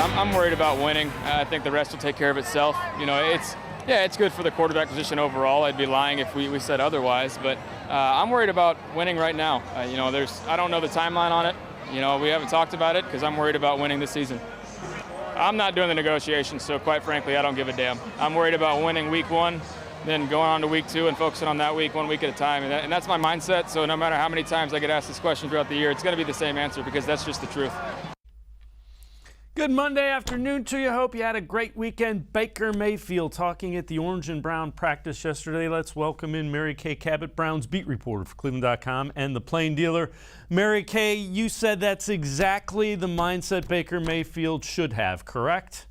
I'm worried about winning. I think the rest will take care of itself. You know, it's good for the quarterback position overall. I'd be lying if we said otherwise, but I'm worried about winning right now. You know, I don't know the timeline on it. You know, we haven't talked about it because I'm worried about winning this season. I'm not doing the negotiations, so quite frankly, I don't give a damn. I'm worried about winning week 1, then going on to week 2 and focusing on that week, 1 week at a time. And that's my mindset, so no matter how many times I get asked this question throughout the year, it's going to be the same answer because that's just the truth. Good Monday afternoon to you. Hope you had a great weekend. Baker Mayfield talking at the Orange and Brown practice yesterday. Let's welcome in Mary Kay Cabot, Brown's beat reporter for cleveland.com and the Plain Dealer. Mary Kay, you said that's exactly the mindset Baker Mayfield should have, correct?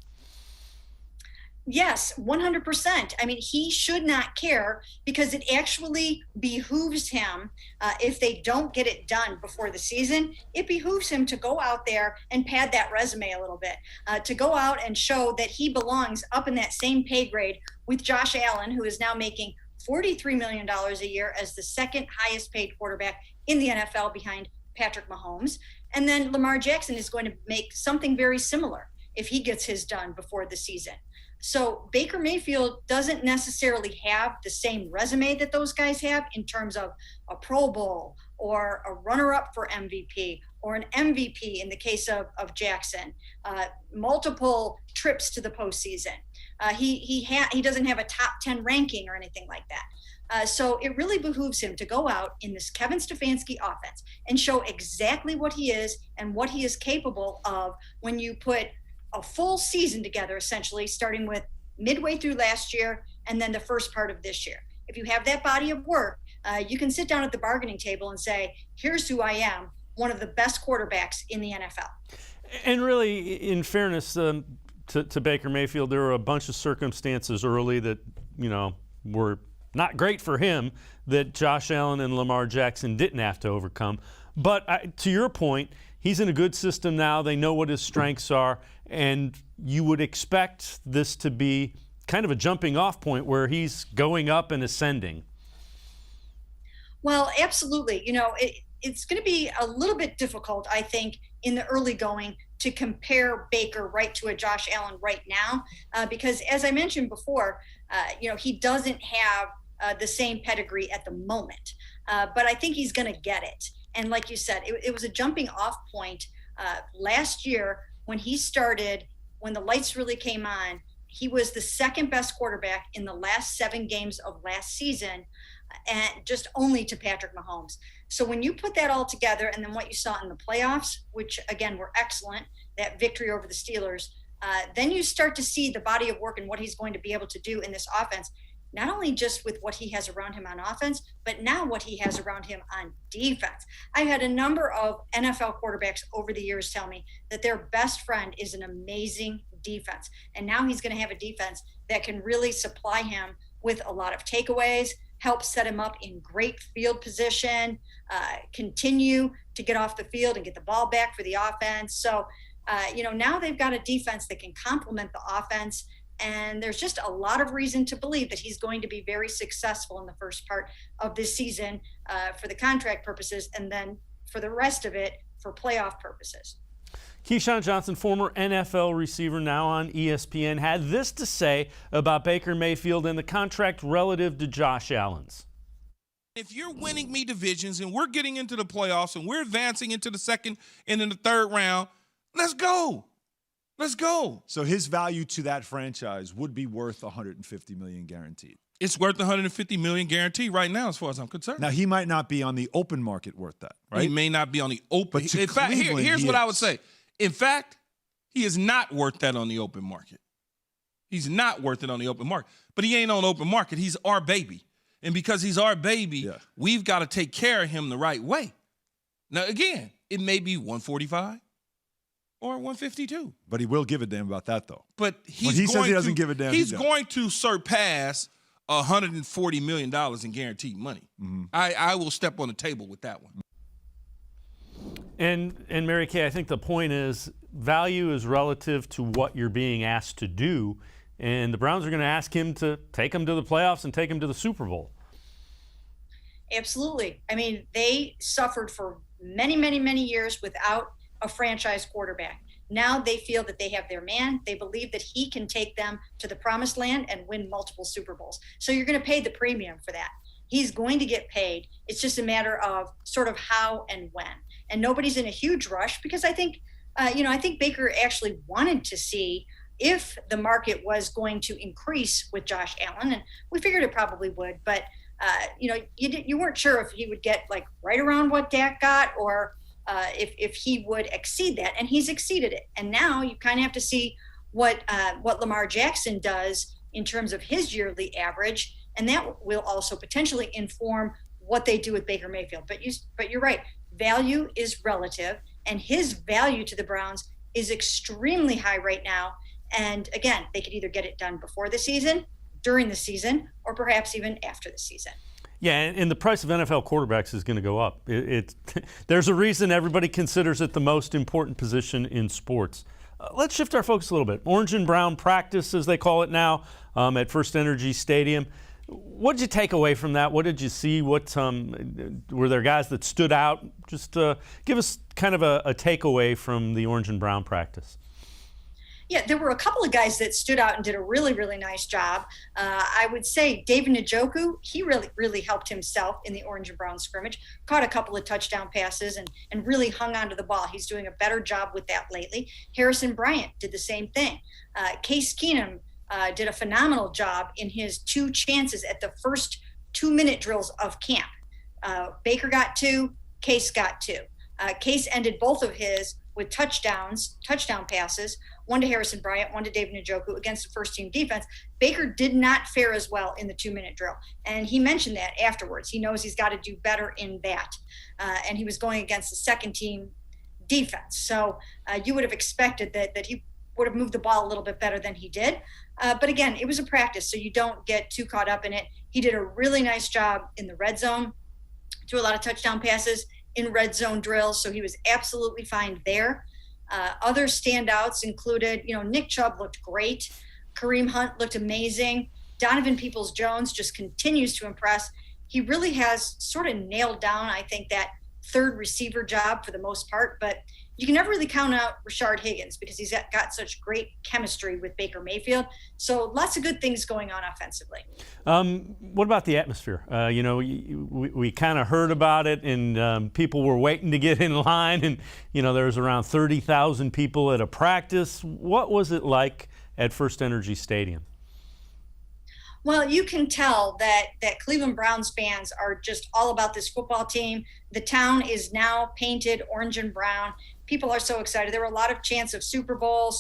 Yes, 100%. I mean, he should not care because it actually behooves him if they don't get it done before the season. It behooves him to go out there and pad that resume a little bit, to go out and show that he belongs up in that same pay grade with Josh Allen, who is now making $43 million a year as the second highest paid quarterback in the NFL behind Patrick Mahomes. And then Lamar Jackson is going to make something very similar if he gets his done before the season. So Baker Mayfield doesn't necessarily have the same resume that those guys have in terms of a Pro Bowl or a runner-up for MVP or an MVP in the case of Jackson, multiple trips to the postseason. He doesn't have a top 10 ranking or anything like that. So it really behooves him to go out in this Kevin Stefanski offense and show exactly what he is and what he is capable of when you put a full season together, essentially, starting with midway through last year and then the first part of this year. If you have that body of work, you can sit down at the bargaining table and say, here's who I am, one of the best quarterbacks in the NFL. And really, in fairness to Baker Mayfield, there were a bunch of circumstances early that, you know, were not great for him that Josh Allen and Lamar Jackson didn't have to overcome. But to your point, he's in a good system now. They know what his strengths are. And you would expect this to be kind of a jumping off point where he's going up and ascending. Well, absolutely. You know, it's going to be a little bit difficult, I think, in the early going to compare Baker right to a Josh Allen right now, because as I mentioned before, you know, he doesn't have the same pedigree at the moment, but I think he's going to get it. And like you said, it was a jumping off point last year when he started, when the lights really came on. He was the second best quarterback in the last 7 games of last season, and just only to Patrick Mahomes. So when you put that all together and then what you saw in the playoffs, which again were excellent, that victory over the Steelers, then you start to see the body of work and what he's going to be able to do in this offense, not only just with what he has around him on offense, but now what he has around him on defense. I've had a number of NFL quarterbacks over the years tell me that their best friend is an amazing defense. And now he's going to have a defense that can really supply him with a lot of takeaways, help set him up in great field position, continue to get off the field and get the ball back for the offense. So, you know, now they've got a defense that can complement the offense. And there's just a lot of reason to believe that he's going to be very successful in the first part of this season for the contract purposes, and then for the rest of it for playoff purposes. Keyshawn Johnson, former NFL receiver, now on ESPN, had this to say about Baker Mayfield and the contract relative to Josh Allen's. If you're winning me divisions and we're getting into the playoffs and we're advancing into the second and in the third round, let's go. Let's go. So his value to that franchise would be worth $150 million guaranteed. It's worth $150 million guaranteed right now, as far as I'm concerned. Now, he might not be on the open market worth that, right? He may not be on the open. But In fact, here's what I would say. In fact, he is not worth that on the open market. He's not worth it on the open market. But he ain't on the open market. He's our baby. And because he's our baby, we've got to take care of him the right way. Now, again, it may be 145. Or 152. But he will give a damn about that, though. But when he says he doesn't give a damn, he's going to surpass $140 million in guaranteed money. Mm-hmm. I will step on the table with that one. And Mary Kay, I think the point is value is relative to what you're being asked to do, and the Browns are going to ask him to take them to the playoffs and take them to the Super Bowl. Absolutely. I mean, they suffered for many, many, many years without a franchise quarterback. Now they feel that they have their man. They believe that he can take them to the promised land and win multiple Super Bowls. So you're going to pay the premium for that. He's going to get paid. It's just a matter of sort of how and when. And nobody's in a huge rush because I think, I think Baker actually wanted to see if the market was going to increase with Josh Allen, and we figured it probably would, but you weren't sure if he would get like right around what Dak got or if he would exceed that, and he's exceeded it. And now you kind of have to see what Lamar Jackson does in terms of his yearly average, and that will also potentially inform what they do with Baker Mayfield. But you're right, value is relative, and his value to the Browns is extremely high right now. And again, they could either get it done before the season, during the season, or perhaps even after the season. Yeah, and the price of NFL quarterbacks is going to go up. There's a reason everybody considers it the most important position in sports. Let's shift our focus a little bit. Orange and brown practice, as they call it now, at First Energy Stadium. What did you take away from that? What did you see? What were there guys that stood out? Just give us kind of a takeaway from the orange and brown practice. Yeah, there were a couple of guys that stood out and did a really, really nice job. I would say David Njoku, he really, really helped himself in the orange and brown scrimmage, caught a couple of touchdown passes and really hung onto the ball. He's doing a better job with that lately. Harrison Bryant did the same thing. Case Keenum did a phenomenal job in his 2 chances at the first 2-minute drills of camp. Baker got 2, Case got 2. Case ended both of his with touchdown passes, one to Harrison Bryant, one to David Njoku against the first-team defense. Baker did not fare as well in the 2-minute drill, and he mentioned that afterwards. He knows he's got to do better in that, and he was going against the second-team defense. So you would have expected that he would have moved the ball a little bit better than he did. But again, it was a practice, so you don't get too caught up in it. He did a really nice job in the red zone, threw a lot of touchdown passes in red zone drills, so he was absolutely fine there. Other standouts included, Nick Chubb looked great. Kareem Hunt looked amazing. Donovan Peoples-Jones just continues to impress. He really has sort of nailed down, I think, that third receiver job for the most part, but you can never really count out Rashard Higgins because he's got such great chemistry with Baker Mayfield. So lots of good things going on offensively. What about the atmosphere? We kind of heard about it, and people were waiting to get in line, and there was around 30,000 people at a practice. What was it like at First Energy Stadium? Well, you can tell that Cleveland Browns fans are just all about this football team. The town is now painted orange and brown. People are so excited. There were a lot of chants of Super Bowl,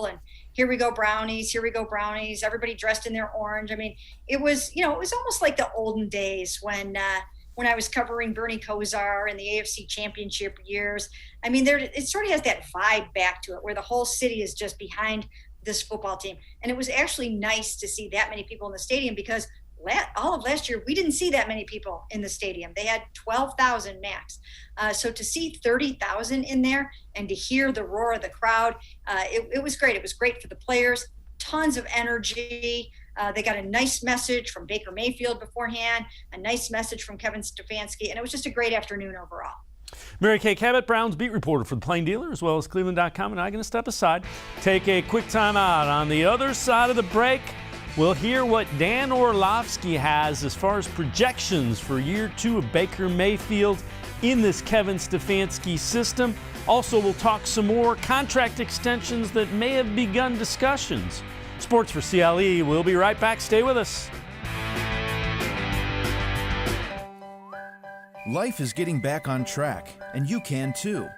and here we go Brownies, here we go Brownies. Everybody dressed in their orange. I mean, it was almost like the olden days when I was covering Bernie Kosar in the AFC Championship years. I mean, it sort of has that vibe back to it where the whole city is just behind this football team. And it was actually nice to see that many people in the stadium because all of last year, we didn't see that many people in the stadium. They had 12,000 max. So to see 30,000 in there and to hear the roar of the crowd, it was great. It was great for the players, tons of energy. They got a nice message from Baker Mayfield beforehand, a nice message from Kevin Stefanski, and it was just a great afternoon overall. Mary Kay Cabot, Browns beat reporter for the Plain Dealer, as well as cleveland.com, and I'm going to step aside, take a quick time out. On the other side of the break, we'll hear what Dan Orlovsky has as far as projections for year 2 of Baker Mayfield in this Kevin Stefanski system. Also, we'll talk some more contract extensions that may have begun discussions. Sports4CLE, we'll be right back. Stay with us. Life is getting back on track, and you can too.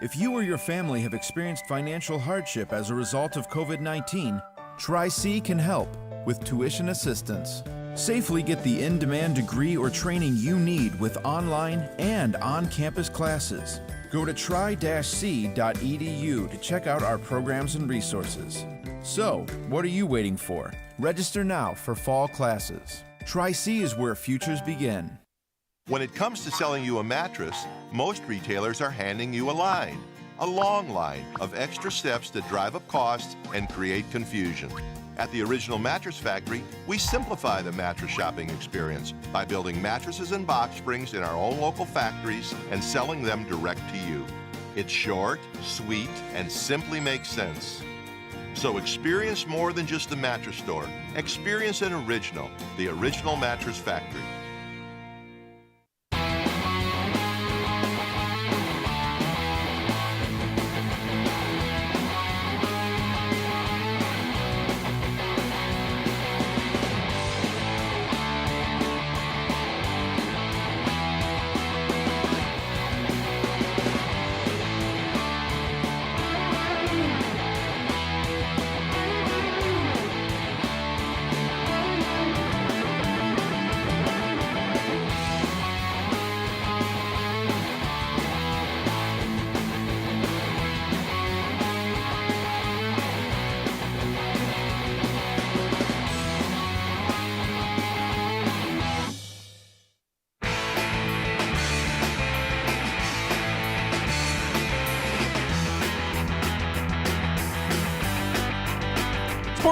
If you or your family have experienced financial hardship as a result of COVID-19, Tri-C can help with tuition assistance. Safely get the in-demand degree or training you need with online and on-campus classes. Go to tri-c.edu to check out our programs and resources. So, what are you waiting for? Register now for fall classes. Tri-C is where futures begin. When it comes to selling you a mattress, most retailers are handing you a line, a long line of extra steps that drive up costs and create confusion. At the Original Mattress Factory, we simplify the mattress shopping experience by building mattresses and box springs in our own local factories and selling them direct to you. It's short, sweet, and simply makes sense. So experience more than just the mattress store. Experience an original, the Original Mattress Factory.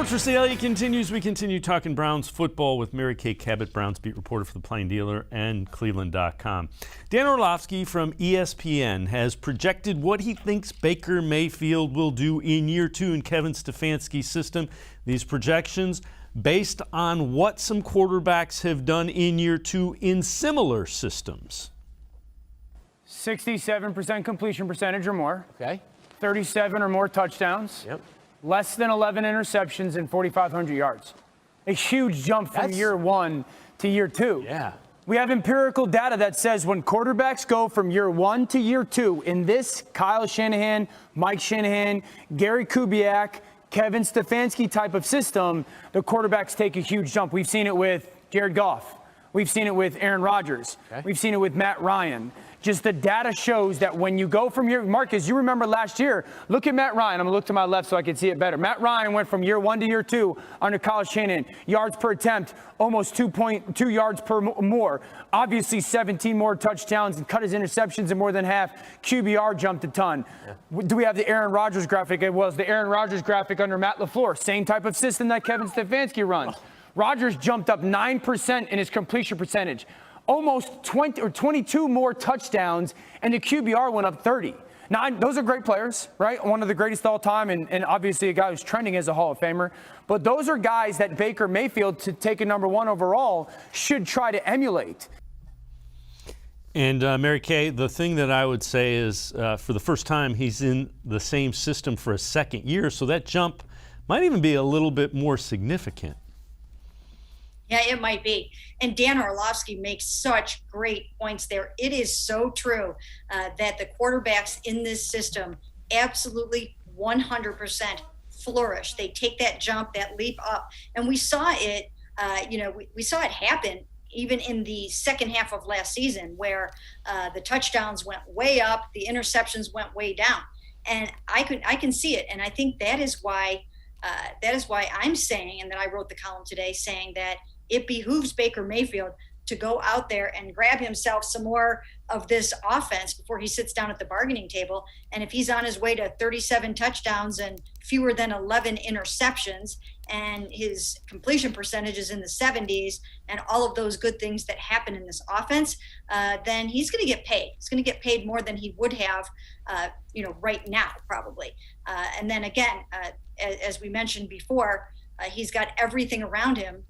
Sports4CLE continues. We continue talking Browns football with Kay Cabot, Browns beat reporter for the Plain Dealer and cleveland.com. Dan Orlovsky from ESPN has projected what he thinks Baker Mayfield will do in year 2 in Kevin Stefanski's system. These projections based on what some quarterbacks have done in year 2 in similar systems. 67% completion percentage or more. Okay. 37 or more touchdowns. Yep. Less than 11 interceptions and 4,500 yards. A huge jump from year 1 to year 2. Yeah. We have empirical data that says when quarterbacks go from year 1 to year 2 in this Kyle Shanahan, Mike Shanahan, Gary Kubiak, Kevin Stefanski type of system, the quarterbacks take a huge jump. We've seen it with Jared Goff. We've seen it with Aaron Rodgers. Okay. We've seen it with Matt Ryan. Just the data shows that when you go from year, Marcus, you remember last year, look at Matt Ryan. I'm going to look to my left so I can see it better. Matt Ryan went from year 1 to year 2 under Kyle Shanahan. Yards per attempt, almost 2.2 yards per more. Obviously, 17 more touchdowns and cut his interceptions in more than half. QBR jumped a ton. Yeah. Do we have the Aaron Rodgers graphic? It was the Aaron Rodgers graphic under Matt LaFleur. Same type of system that Kevin Stefanski runs. Rodgers jumped up 9% in his completion percentage. Almost 20 or 22 more touchdowns, and the QBR went up 30. Now, those are great players, right? One of the greatest of all time, and obviously a guy who's trending as a Hall of Famer. But those are guys that Baker Mayfield, to take a number 1 overall, should try to emulate. And Mary Kay, the thing that I would say is for the first time, he's in the same system for a second year, so that jump might even be a little bit more significant. Yeah, it might be. And Dan Orlovsky makes such great points there. It is so true that the quarterbacks in this system absolutely 100% flourish. They take that jump, that leap up. And we saw it, we saw it happen even in the second half of last season where the touchdowns went way up, the interceptions went way down. And I can see it. And I think that is why I'm saying, and that I wrote the column today saying that it behooves Baker Mayfield to go out there and grab himself some more of this offense before he sits down at the bargaining table. And if he's on his way to 37 touchdowns and fewer than 11 interceptions, and his completion percentage is in the 70s, and all of those good things that happen in this offense, then he's going to get paid. He's going to get paid more than he would have, right now, probably. And then again, as we mentioned before, he's got everything around him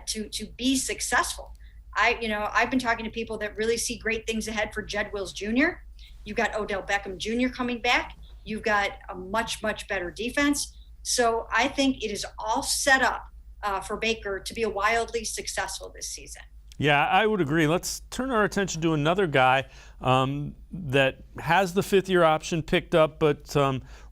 to be successful. I've been talking to people that really see great things ahead for Jed Wills Jr. You've got Odell Beckham Jr. coming back. You've got a much, much better defense. So I think it is all set up for Baker to be wildly successful this season. Yeah, I would agree. Let's turn our attention to another guy that has the fifth-year option picked up, but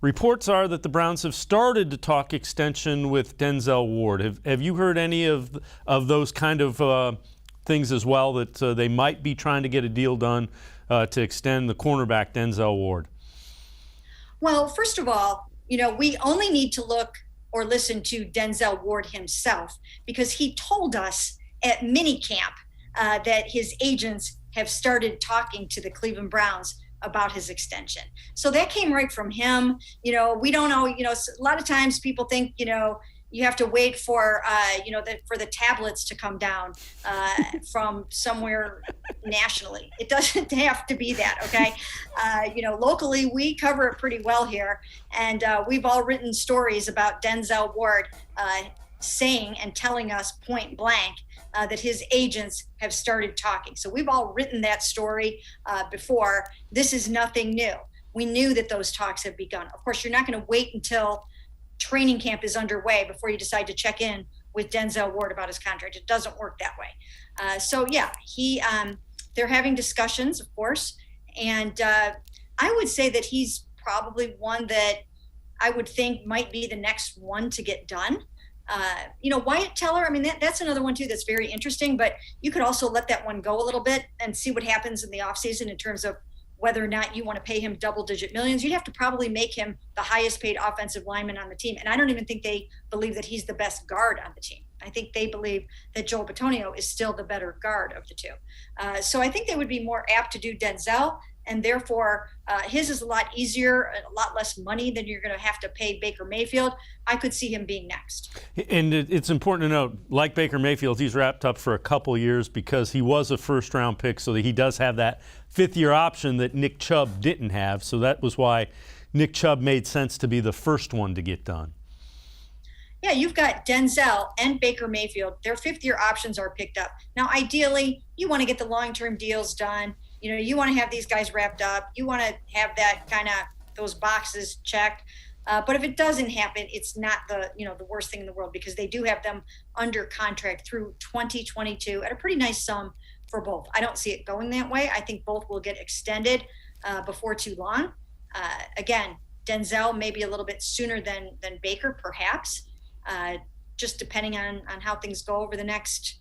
reports are that the Browns have started to talk extension with Denzel Ward. Have you heard any of those kind of things as well, that they might be trying to get a deal done to extend the cornerback Denzel Ward? Well, first of all, we only need to look or listen to Denzel Ward himself, because he told us at minicamp that his agents have started talking to the Cleveland Browns about his extension. So that came right from him. We don't know, a lot of times people think, you have to wait for, for the tablets to come down from somewhere nationally. It doesn't have to be that, okay? Locally, we cover it pretty well here. And we've all written stories about Denzel Ward saying and telling us point blank that his agents have started talking. So we've all written that story before. This is nothing new. We knew that those talks have begun. Of course, you're not going to wait until training camp is underway before you decide to check in with Denzel Ward about his contract. It doesn't work that way. They're having discussions, of course. And I would say that he's probably one that I would think might be the next one to get done. Wyatt Teller, I mean, that's another one too that's very interesting, but you could also let that one go a little bit and see what happens in the offseason in terms of whether or not you want to pay him double-digit millions. You'd have to probably make him the highest-paid offensive lineman on the team. And I don't even think they believe that he's the best guard on the team. I think they believe that Joel Bitonio is still the better guard of the two. So I think they would be more apt to do Denzel, and therefore his is a lot easier, a lot less money than you're going to have to pay Baker Mayfield. I could see him being next. And it's important to note, like Baker Mayfield, he's wrapped up for a couple years because he was a first-round pick, so that he does have that fifth-year option that Nick Chubb didn't have. So that was why Nick Chubb made sense to be the first one to get done. Yeah, you've got Denzel and Baker Mayfield. Their fifth-year options are picked up. Now, ideally, you want to get the long-term deals done. You want to have these guys wrapped up. You want to have that kind of those boxes checked. But if it doesn't happen, it's not the worst thing in the world, because they do have them under contract through 2022 at a pretty nice sum for both. I don't see it going that way. I think both will get extended before too long. Again, Denzel maybe a little bit sooner than Baker, perhaps, just depending on how things go over the next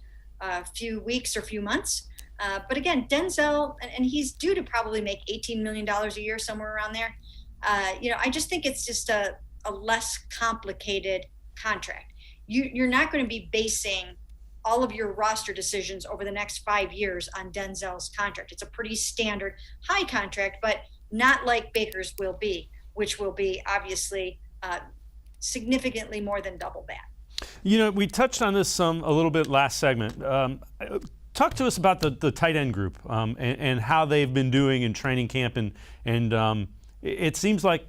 few weeks or few months. But again, Denzel, and he's due to probably make $18 million a year, somewhere around there. I just think it's just a less complicated contract. You're not going to be basing all of your roster decisions over the next 5 years on Denzel's contract. It's a pretty standard high contract, but not like Baker's will be, which will be obviously significantly more than double that. We touched on this a little bit last segment. Talk to us about the tight end group and how they've been doing in training camp, and it seems like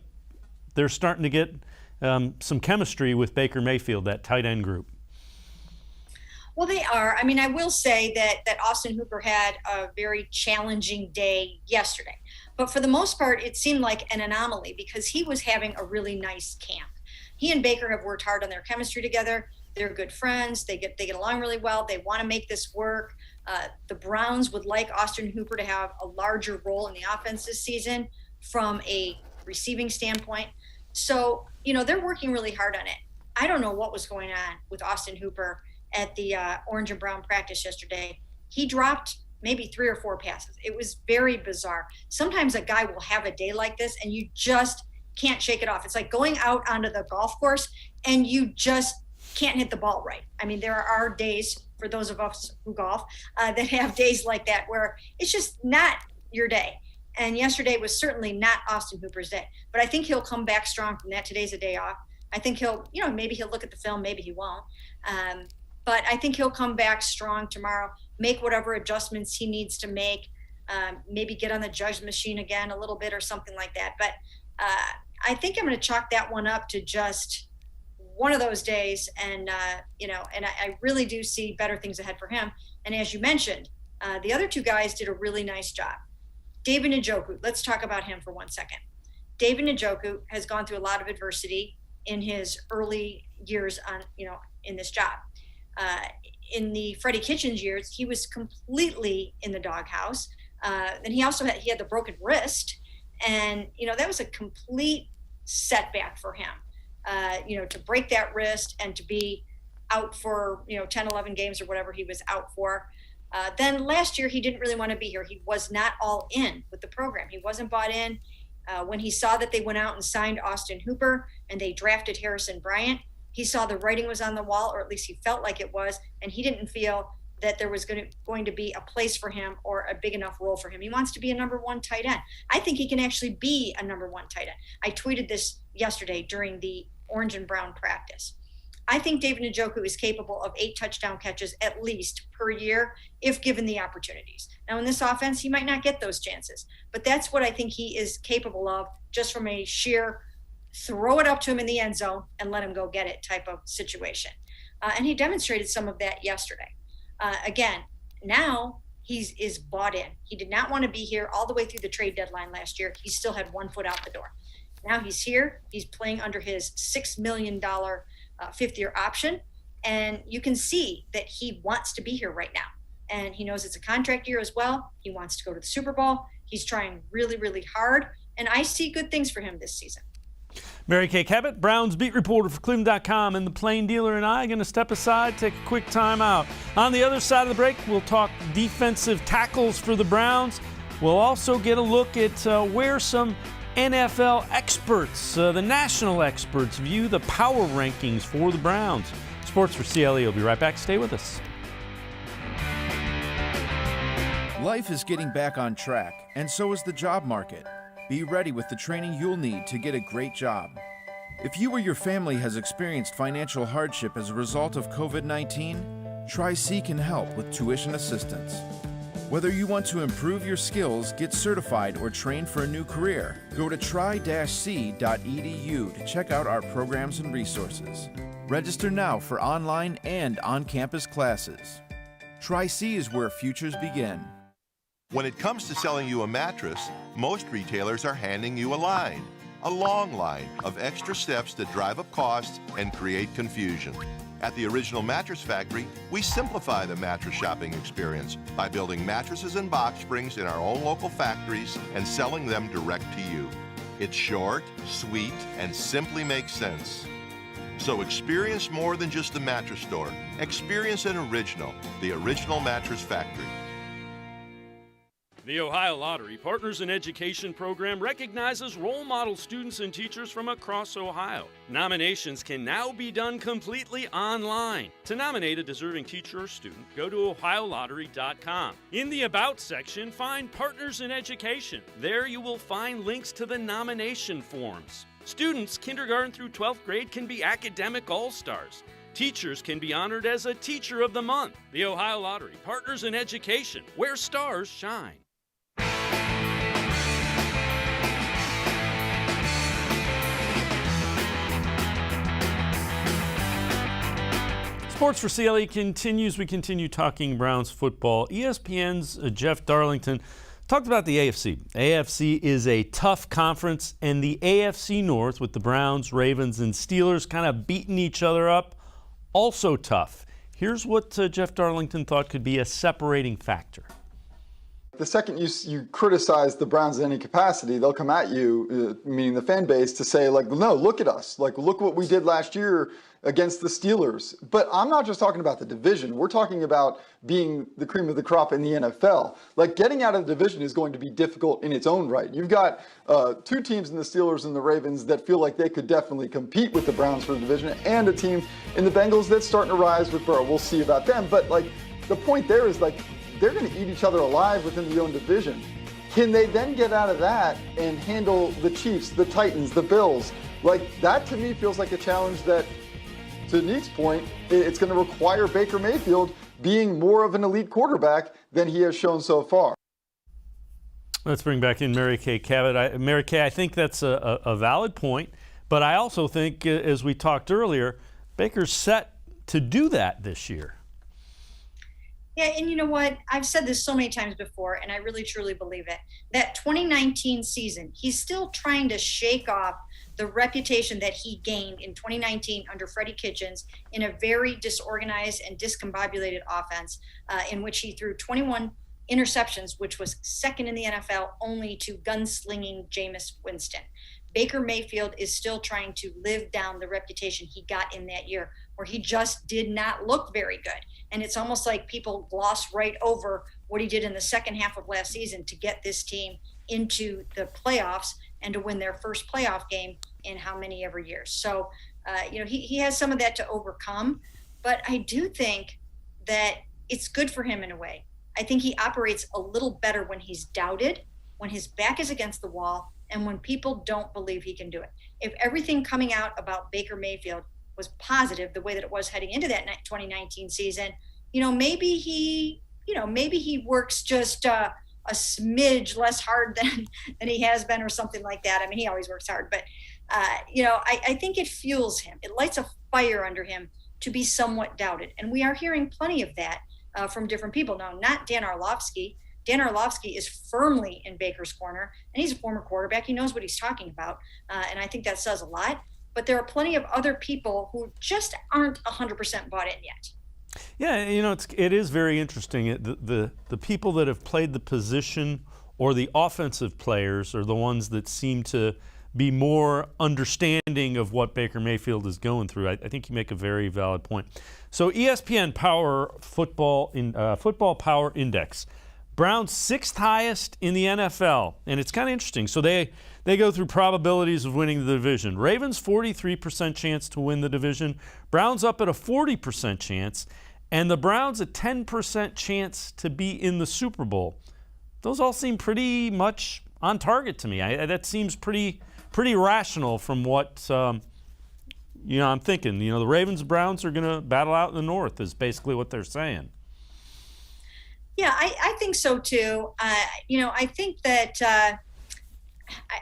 they're starting to get some chemistry with Baker Mayfield, that tight end group. Well, they are. I mean, I will say that Austin Hooper had a very challenging day yesterday, but for the most part, it seemed like an anomaly because he was having a really nice camp. He and Baker have worked hard on their chemistry together. They're good friends. They get along really well. They want to make this work. The Browns would like Austin Hooper to have a larger role in the offense this season from a receiving standpoint. So, they're working really hard on it. I don't know what was going on with Austin Hooper at the Orange and Brown practice yesterday. He dropped maybe 3 or 4 passes. It was very bizarre. Sometimes a guy will have a day like this and you just can't shake it off. It's like going out onto the golf course and you just can't hit the ball right. I mean, there are days, for those of us who golf, that have days like that where it's just not your day. And yesterday was certainly not Austin Hooper's day. But I think he'll come back strong from that. Today's a day off. I think he'll, maybe he'll look at the film, maybe he won't. But I think he'll come back strong tomorrow, make whatever adjustments he needs to make, maybe get on the judge machine again a little bit or something like that. But I think I'm going to chalk that one up to just one of those days. And, I really do see better things ahead for him. And as you mentioned, the other two guys did a really nice job. David Njoku, let's talk about him for 1 second. David Njoku has gone through a lot of adversity in his early years in this job. In the Freddie Kitchens years, he was completely in the doghouse. And he had the broken wrist. And, that was a complete setback for him, to break that wrist and to be out for, 10, 11 games or whatever he was out for. Then last year, he didn't really want to be here. He was not all in with the program. He wasn't bought in. When he saw that they went out and signed Austin Hooper and they drafted Harrison Bryant, he saw the writing was on the wall, or at least he felt like it was, and he didn't feel that there was going to be a place for him or a big enough role for him. He wants to be a number 1 tight end. I think he can actually be a number 1 tight end. I tweeted this yesterday during the Orange and Brown practice. I think David Njoku is capable of 8 touchdown catches at least per year if given the opportunities. Now, in this offense, he might not get those chances, but that's what I think he is capable of, just from a sheer throw it up to him in the end zone and let him go get it type of situation. And he demonstrated some of that yesterday. Again, now is bought in. He did not want to be here all the way through the trade deadline last year. He still had 1 foot out the door. Now he's here. He's playing under his $6 million fifth-year option, and you can see that he wants to be here right now. And he knows it's a contract year as well. He wants to go to the Super Bowl. He's trying really, really hard, and I see good things for him this season. Mary Kay Cabot, Browns beat reporter for cleveland.com, and the Plain Dealer and I are going to step aside, take a quick time out. On the other side of the break, we'll talk defensive tackles for the Browns. We'll also get a look at where some NFL experts, the national experts, view the power rankings for the Browns. Sports4CLE will be right back. Stay with us. Life is getting back on track, and so is the job market. Be ready with the training you'll need to get a great job. If you or your family has experienced financial hardship as a result of COVID-19, Tri-C can help with tuition assistance. Whether you want to improve your skills, get certified, or train for a new career, go to tri-c.edu to check out our programs and resources. Register now for online and on-campus classes. Tri-C is where futures begin. When it comes to selling you a mattress, most retailers are handing you a long line of extra steps that drive up costs and create confusion. At the Original Mattress Factory, we simplify the mattress shopping experience by building mattresses and box springs in our own local factories and selling them direct to you. It's short, sweet, and simply makes sense. So experience more than just the mattress store. Experience an original, the Original Mattress Factory. The Ohio Lottery Partners in Education program recognizes role model students and teachers from across Ohio. Nominations can now be done completely online. To nominate a deserving teacher or student, go to ohiolottery.com. In the About section, find Partners in Education. There you will find links to the nomination forms. Students, kindergarten through 12th grade, can be academic all-stars. Teachers can be honored as a Teacher of the Month. The Ohio Lottery Partners in Education, where stars shine. Sports4CLE continues. We continue talking Browns football. ESPN's Jeff Darlington talked about the AFC. AFC is a tough conference, and the AFC North with the Browns, Ravens, and Steelers kind of beating each other up, also tough. Here's what Jeff Darlington thought could be a separating factor. The second you criticize the Browns in any capacity, they'll come at you, meaning the fan base, to say, like, no, look at us. Like, look what we did last year against the Steelers. But I'm not just talking about the division. We're talking about being the cream of the crop in the NFL. Like, getting out of the division is going to be difficult in its own right. You've got 2 teams in the Steelers and the Ravens that feel like they could definitely compete with the Browns for the division, and a team in the Bengals that's starting to rise with Burrow. We'll see about them. But, like, the point there is, like, they're going to eat each other alive within their own division. Can they then get out of that and handle the Chiefs, the Titans, the Bills? Like, that to me feels like a challenge that, to Nick's point, it's going to require Baker Mayfield being more of an elite quarterback than he has shown so far. Let's bring back in Mary Kay Cabot. Mary Kay, I think that's a valid point, but I also think, as we talked earlier, Baker's set to do that this year. Yeah, and you know what? I've said this so many times before, and I really truly believe it. That 2019 season, he's still trying to shake off the reputation that he gained in 2019 under Freddie Kitchens in a very disorganized and discombobulated offense in which he threw 21 interceptions, which was second in the NFL only to gunslinging Jameis Winston. Baker Mayfield is still trying to live down the reputation he got in that year, where he just did not look very good. And it's almost like people gloss right over what he did in the second half of last season to get this team into the playoffs and to win their first playoff game in how many ever years. So, he has some of that to overcome, but I do think that it's good for him in a way. I think he operates a little better when he's doubted, when his back is against the wall, and when people don't believe he can do it. If everything coming out about Baker Mayfield was positive the way that it was heading into that 2019 season, maybe he works just a smidge less hard than he has been or something like that. I mean, he always works hard, but I think it fuels him. It lights a fire under him to be somewhat doubted. And we are hearing plenty of that from different people. Now, not Dan Orlovsky. Dan Orlovsky is firmly in Baker's corner, and he's a former quarterback. He knows what he's talking about, and I think that says a lot. But there are plenty of other people who just aren't 100% bought in yet. Yeah, it is very interesting. The people that have played the position or the offensive players are the ones that seem to be more understanding of what Baker Mayfield is going through. I think you make a very valid point. So ESPN Football Power Index, Browns 6th highest in the NFL, and it's kind of interesting. So they go through probabilities of winning the division. Ravens 43% chance to win the division. Browns up at a 40% chance, and the Browns a 10% chance to be in the Super Bowl. Those all seem pretty much on target to me. That seems pretty rational from what I'm thinking. The Ravens and Browns are going to battle out in the North is basically what they're saying. Yeah, I think so too. I think that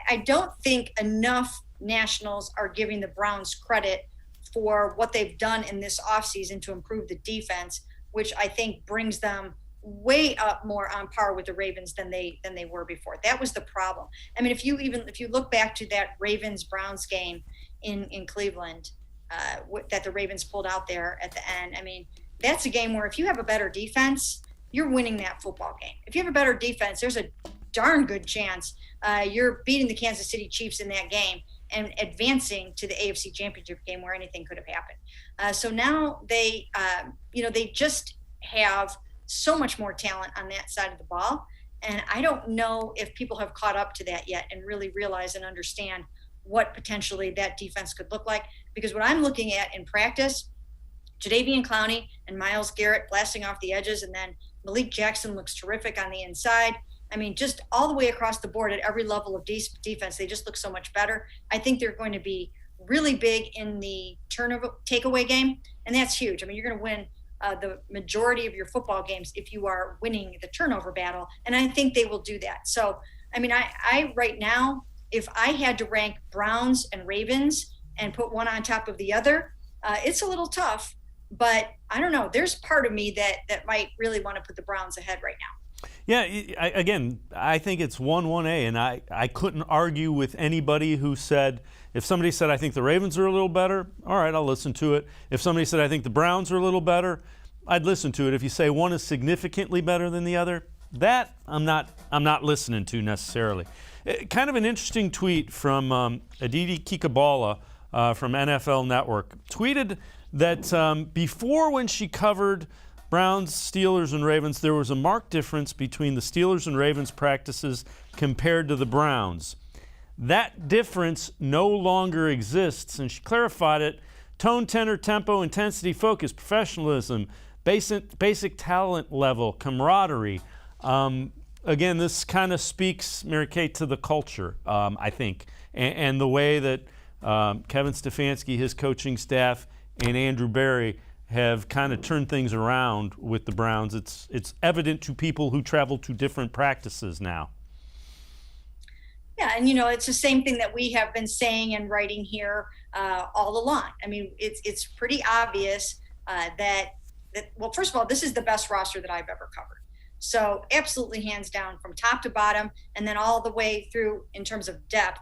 I don't think enough nationals are giving the Browns credit for what they've done in this offseason to improve the defense, which I think brings them way up more on par with the Ravens than they were before. That was the problem. I mean, if you look back to that Ravens-Browns game in Cleveland that the Ravens pulled out there at the end, I mean, that's a game where if you have a better defense, you're winning that football game. If you have a better defense, there's a darn good chance you're beating the Kansas City Chiefs in that game and advancing to the AFC Championship game where anything could have happened. So now they just have so much more talent on that side of the ball. And I don't know if people have caught up to that yet and really realize and understand what potentially that defense could look like. Because what I'm looking at in practice, Jadeveon Clowney and Myles Garrett blasting off the edges, and then Malik Jackson looks terrific on the inside. I mean, just all the way across the board at every level of defense, they just look so much better. I think they're going to be really big in the turnover takeaway game, and that's huge. I mean, you're going to win the majority of your football games if you are winning the turnover battle, and I think they will do that. So, I mean, I right now, if I had to rank Browns and Ravens and put one on top of the other, it's a little tough, but I don't know. There's part of me that might really want to put the Browns ahead right now. Yeah, I think it's 1-1A, and I couldn't argue with anybody who said, if somebody said, I think the Ravens are a little better, all right, I'll listen to it. If somebody said, I think the Browns are a little better, I'd listen to it. If you say one is significantly better than the other, that I'm not listening to necessarily. Kind of an interesting tweet from Aditi Kikabala from NFL Network. Tweeted that before, when she covered Browns, Steelers, and Ravens, there was a marked difference between the Steelers and Ravens practices compared to the Browns. That difference no longer exists, and she clarified it. Tone, tenor, tempo, intensity, focus, professionalism, basic talent level, camaraderie. Again, this kind of speaks, Mary Kate, to the culture, I think, and the way that Kevin Stefanski, his coaching staff, and Andrew Berry have kind of turned things around with the Browns. It's evident to people who travel to different practices now. Yeah, and it's the same thing that we have been saying and writing here all along. I mean, it's pretty obvious that well, first of all, this is the best roster that I've ever covered. So absolutely, hands down, from top to bottom, and then all the way through in terms of depth,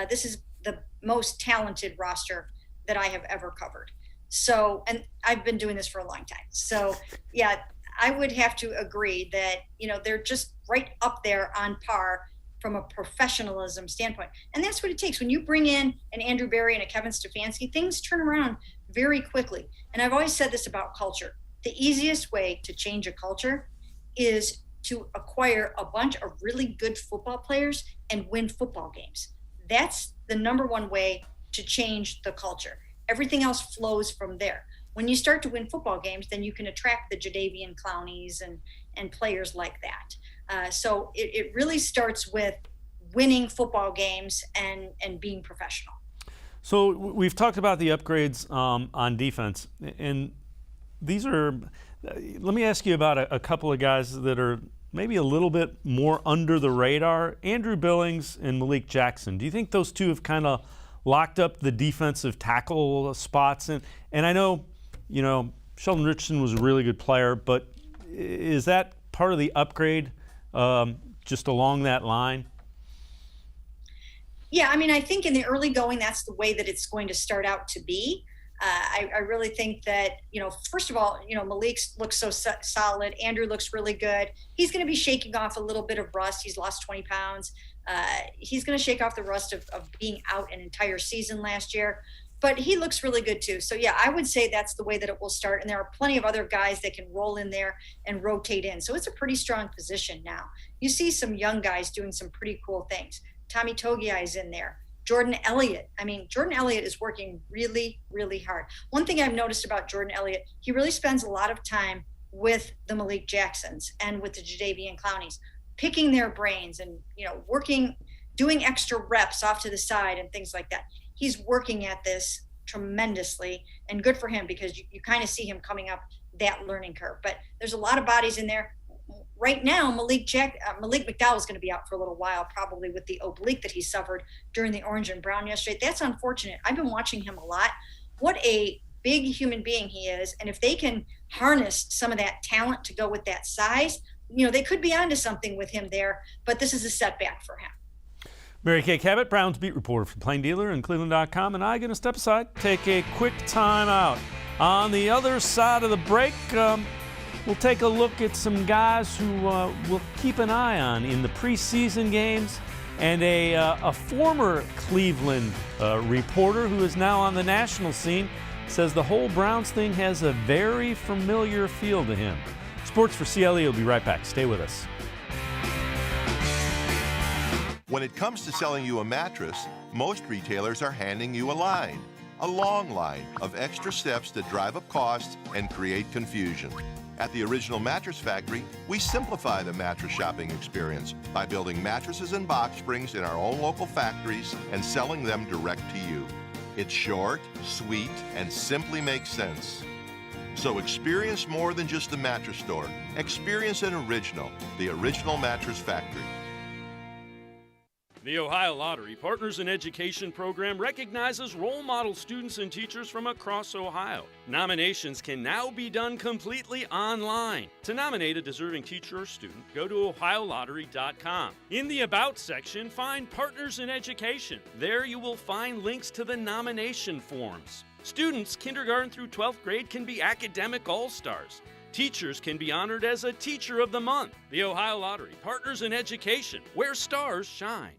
this is the most talented roster that I have ever covered. So, and I've been doing this for a long time. So, yeah, I would have to agree that, they're just right up there on par from a professionalism standpoint. And that's what it takes. When you bring in an Andrew Berry and a Kevin Stefanski, things turn around very quickly. And I've always said this about culture. The easiest way to change a culture is to acquire a bunch of really good football players and win football games. That's the number one way to change the culture. Everything else flows from there. When you start to win football games, then you can attract the Jadeveon Clowneys and players like that. So it really starts with winning football games and being professional. So we've talked about the upgrades on defense, and these are. Let me ask you about a couple of guys that are maybe a little bit more under the radar. Andrew Billings and Malik Jackson. Do you think those two have kind of locked up the defensive tackle spots? And I know, Sheldon Richardson was a really good player, but is that part of the upgrade just along that line? Yeah, I mean, I think in the early going, that's the way that it's going to start out to be. I really think that, first of all, Malik looks so solid. Andrew looks really good. He's going to be shaking off a little bit of rust. He's lost 20 pounds. He's going to shake off the rust of being out an entire season last year. But he looks really good too. So, yeah, I would say that's the way that it will start. And there are plenty of other guys that can roll in there and rotate in. So it's a pretty strong position now. You see some young guys doing some pretty cool things. Tommy Togiai is in there. Jordan Elliott. I mean, Jordan Elliott is working really, really hard. One thing I've noticed about Jordan Elliott, he really spends a lot of time with the Malik Jacksons and with the Jadeveon Clowneys, picking their brains and, working, doing extra reps off to the side and things like that. He's working at this tremendously, and good for him because you kind of see him coming up that learning curve. But there's a lot of bodies in there. Right now, Malik McDowell is going to be out for a little while, probably with the oblique that he suffered during the Orange and Brown yesterday. That's unfortunate. I've been watching him a lot. What a big human being he is. And if they can harness some of that talent to go with that size, they could be onto something with him there. But this is a setback for him. Mary Kay Cabot, Browns beat reporter for Plain Dealer and cleveland.com, and I'm going to step aside, take a quick time out. On the other side of the break, we'll take a look at some guys who we'll keep an eye on in the preseason games, and a former Cleveland reporter who is now on the national scene says the whole Browns thing has a very familiar feel to him. Sports4CLE will be right back. Stay with us. When it comes to selling you a mattress, most retailers are handing you a long line of extra steps that drive up costs and create confusion. At the Original Mattress Factory, we simplify the mattress shopping experience by building mattresses and box springs in our own local factories and selling them direct to you. It's short, sweet, and simply makes sense. So experience more than just the mattress store. Experience an original, the Original Mattress Factory. The Ohio Lottery Partners in Education program recognizes role model students and teachers from across Ohio. Nominations can now be done completely online. To nominate a deserving teacher or student, go to ohiolottery.com. In the About section, find Partners in Education. There you will find links to the nomination forms. Students kindergarten through 12th grade can be academic all-stars. Teachers can be honored as a Teacher of the Month. The Ohio Lottery Partners in Education, where stars shine.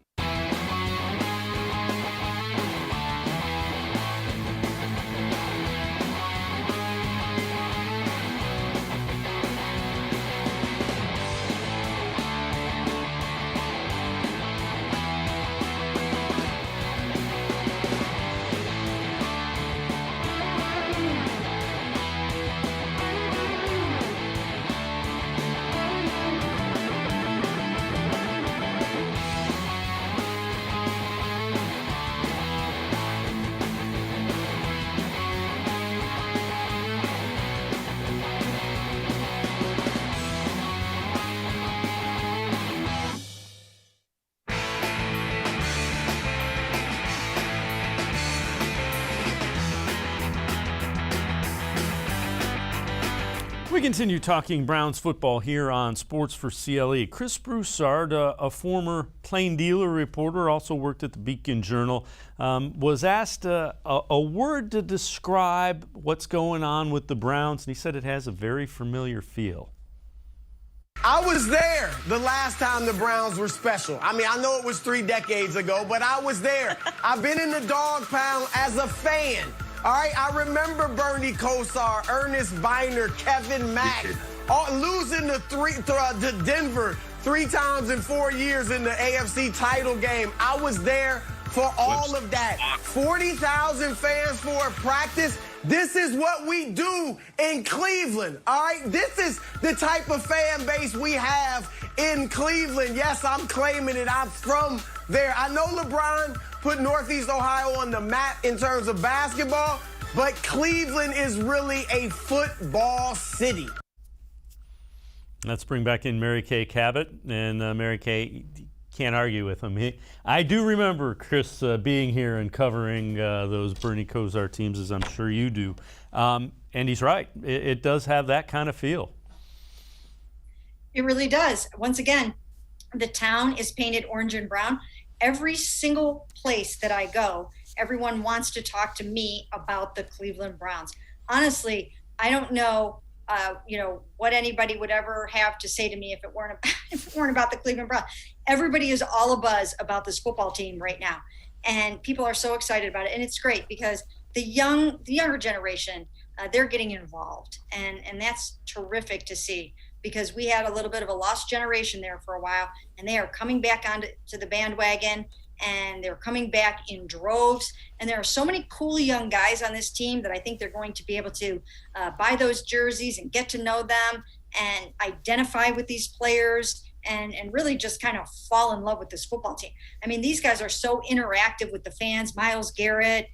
We continue talking Browns football here on Sports4CLE. Chris Broussard, a former Plain Dealer reporter, also worked at the Beacon Journal, was asked a word to describe what's going on with the Browns, and he said it has a very familiar feel. I was there the last time the Browns were special. I mean, I know it was 3 decades ago, but I was there. I've been in the dog pound as a fan. All right, I remember Bernie Kosar, Ernest Viner, Kevin Mack, losing to Denver 3 times in 4 years in the AFC title game. I was there for all of that. 40,000 fans for a practice. This is what we do in Cleveland, all right? This is the type of fan base we have in Cleveland. Yes, I'm claiming it. I'm from there. I know LeBron put Northeast Ohio on the map in terms of basketball, but Cleveland is really a football city. Let's bring back in Mary Kay Cabot. And Mary Kay, can't argue with him. I do remember Chris being here and covering those Bernie Kosar teams, as I'm sure you do. And he's right. It does have that kind of feel. It really does. Once again, the town is painted orange and brown. Every single place that I go, everyone wants to talk to me about the Cleveland Browns. Honestly, I don't know, what anybody would ever have to say to me if it weren't about the Cleveland Browns. Everybody is all abuzz about this football team right now, and people are so excited about it. And it's great because the younger generation, they're getting involved, and that's terrific to see. Because we had a little bit of a lost generation there for a while, and they are coming back onto the bandwagon, and they're coming back in droves. And there are so many cool young guys on this team that I think they're going to be able to buy those jerseys and get to know them and identify with these players and really just kind of fall in love with this football team. I mean, these guys are so interactive with the fans. Myles Garrett,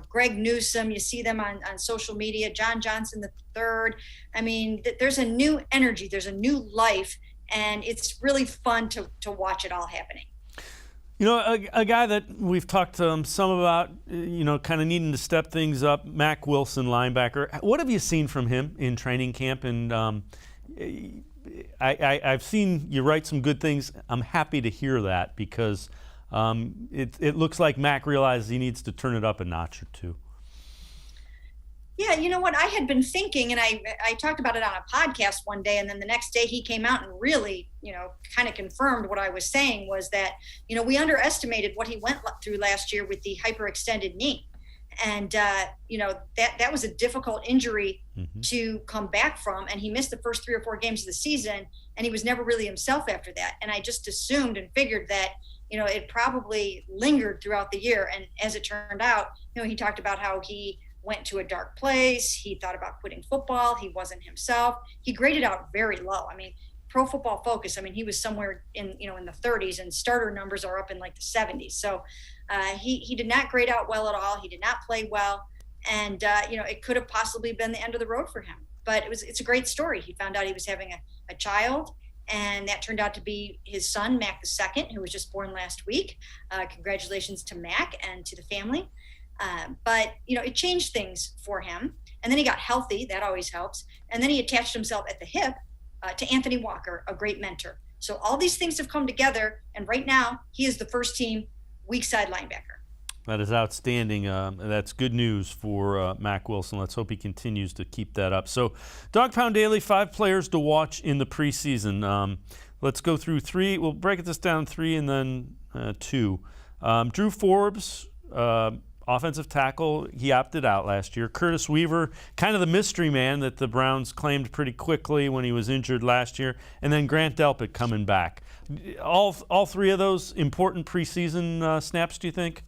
Greg Newsome, you see them on social media, John Johnson III. I mean, there's a new energy, there's a new life, and it's really fun to watch it all happening. You know, a guy that we've talked to some about, kind of needing to step things up, Mack Wilson, linebacker. What have you seen from him in training camp? And I've seen you write some good things. I'm happy to hear that because it looks like Mack realizes he needs to turn it up a notch or two. Yeah, you know what? I had been thinking, and I talked about it on a podcast one day, and then the next day he came out and really, kind of confirmed what I was saying was that, we underestimated what he went through last year with the hyperextended knee. And, that was a difficult injury to come back from. And he missed the first 3 or 4 games of the season, and he was never really himself after that. And I just assumed and figured that, it probably lingered throughout the year. And as it turned out, he talked about how he went to a dark place. He thought about quitting football. He wasn't himself. He graded out very low. I mean, Pro Football Focus, he was somewhere in the 30s, and starter numbers are up in like the 70s. So he did not grade out well at all. He did not play well. And, it could have possibly been the end of the road for him. But it's a great story. He found out he was having a child, and that turned out to be his son, Mac II, who was just born last week. Congratulations to Mac and to the family. But, it changed things for him. And then he got healthy. That always helps. And then he attached himself at the hip to Anthony Walker, a great mentor. So all these things have come together. And right now, he is the first team weak side linebacker. That is outstanding. That's good news for Mack Wilson. Let's hope he continues to keep that up. So, Dog Pound Daily, 5 players to watch in the preseason. Let's go through 3. We'll break this down 3 and then 2. Drew Forbes, offensive tackle, he opted out last year. Curtis Weaver, kind of the mystery man that the Browns claimed pretty quickly when he was injured last year. And then Grant Delpit coming back. All 3 of those important preseason snaps, do you think?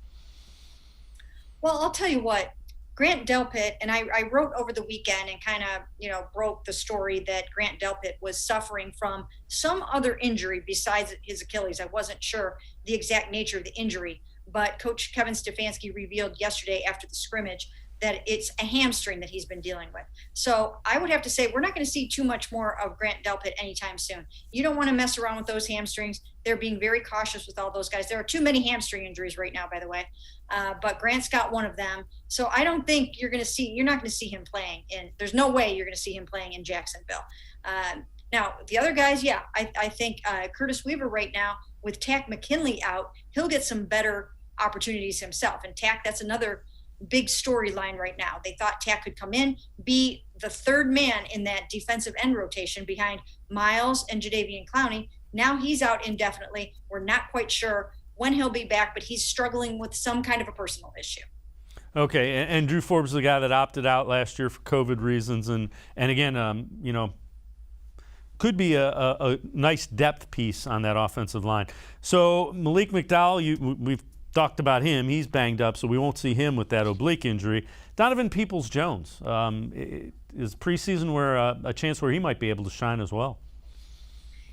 Well, I'll tell you what, Grant Delpit, and I wrote over the weekend and kind of, broke the story that Grant Delpit was suffering from some other injury besides his Achilles. I wasn't sure the exact nature of the injury, but Coach Kevin Stefanski revealed yesterday after the scrimmage that it's a hamstring that he's been dealing with. So I would have to say we're not going to see too much more of Grant Delpit anytime soon. You don't want to mess around with those hamstrings. They're being very cautious with all those guys. There are too many hamstring injuries right now, by the way. But Grant's got one of them. So I don't think you're not going to see him playing there's no way you're going to see him playing in Jacksonville. Now, the other guys, yeah, I think Curtis Weaver right now with Tack McKinley out, he'll get some better opportunities himself. And Tack, that's another big storyline right now. They thought Tack could come in, be the third man in that defensive end rotation behind Miles and Jadeveon Clowney. Now he's out indefinitely. We're not quite sure when he'll be back, but he's struggling with some kind of a personal issue. Okay, and Drew Forbes is the guy that opted out last year for COVID reasons, and again, could be a nice depth piece on that offensive line. So Malik McDowell, we've talked about him. He's banged up, so we won't see him with that oblique injury. Donovan Peoples-Jones, is preseason where a chance where he might be able to shine as well?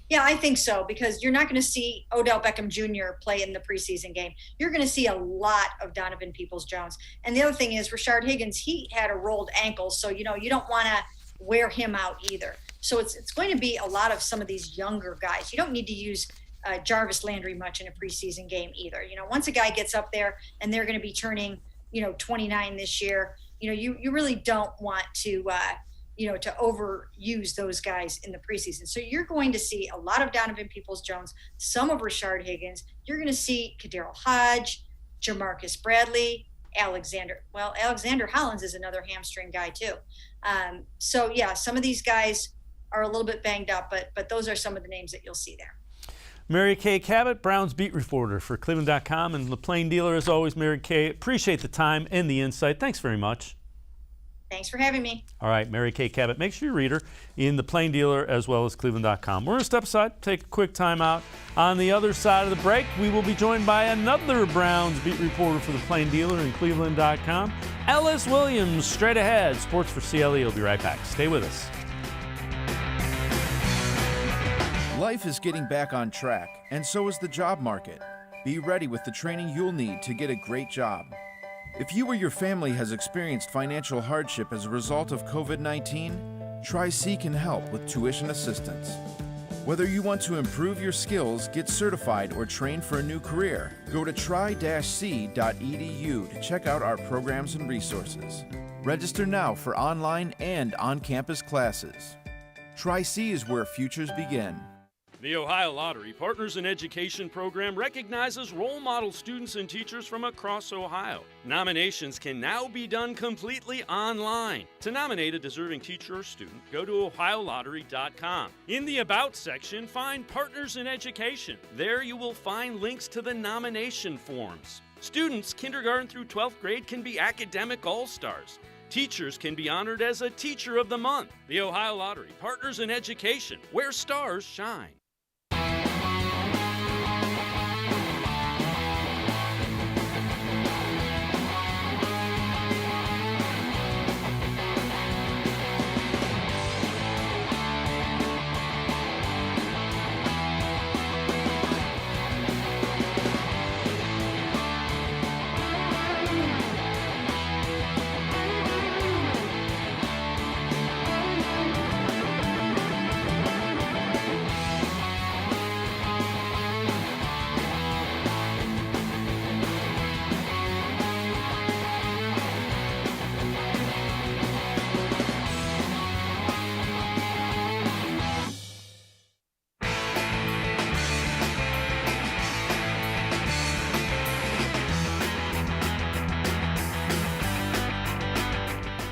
Yeah, I think so, because you're not going to see Odell Beckham Jr. play in the preseason game. You're going to see a lot of Donovan Peoples-Jones. And the other thing is Rashard Higgins, he had a rolled ankle, so, you don't want to wear him out either. So it's going to be a lot of some of these younger guys. You don't need to use Jarvis Landry much in a preseason game either. Once a guy gets up there and they're going to be turning, 29 this year, you really don't want to to overuse those guys in the preseason. So you're going to see a lot of Donovan Peoples-Jones, some of Rashard Higgins. You're going to see Kaderil Hodge, Jamarcus Bradley, Alexander Hollins is another hamstring guy too. So yeah, some of these guys are a little bit banged up, but those are some of the names that you'll see there. Mary Kay Cabot, Browns beat reporter for cleveland.com, and the Plain Dealer, as always. Mary Kay, appreciate the time and the insight. Thanks very much. Thanks for having me. All right, Mary Kay Cabot. Make sure you read her in the Plain Dealer as well as cleveland.com. We're going to step aside, take a quick time out. On the other side of the break, we will be joined by another Browns beat reporter for the Plain Dealer in cleveland.com, Ellis Williams. Straight ahead, Sports4CLE will be right back. Stay with us. Life is getting back on track, and so is the job market. Be ready with the training you'll need to get a great job. If you or your family has experienced financial hardship as a result of COVID-19, Tri-C can help with tuition assistance. Whether you want to improve your skills, get certified, or train for a new career, go to tri-c.edu to check out our programs and resources. Register now for online and on-campus classes. Tri-C is where futures begin. The Ohio Lottery Partners in Education program recognizes role model students and teachers from across Ohio. Nominations can now be done completely online. To nominate a deserving teacher or student, go to ohiolottery.com. In the About section, find Partners in Education. There you will find links to the nomination forms. Students kindergarten through 12th grade can be academic all-stars. Teachers can be honored as a Teacher of the Month. The Ohio Lottery Partners in Education, where stars shine.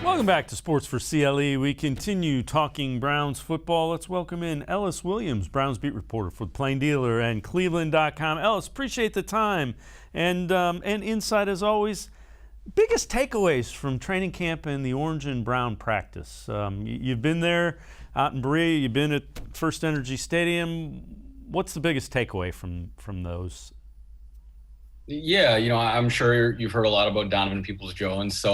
Welcome back to Sports4CLE. We continue talking Browns football. Let's welcome in Ellis Williams, Browns beat reporter for the Plain Dealer and cleveland.com. Ellis, appreciate the time and insight as always. Biggest takeaways from training camp and the orange and brown practice. You've been there out in Berea. You've been at First Energy Stadium. What's the biggest takeaway from those? Yeah, I'm sure you've heard a lot about Donovan Peoples-Jones.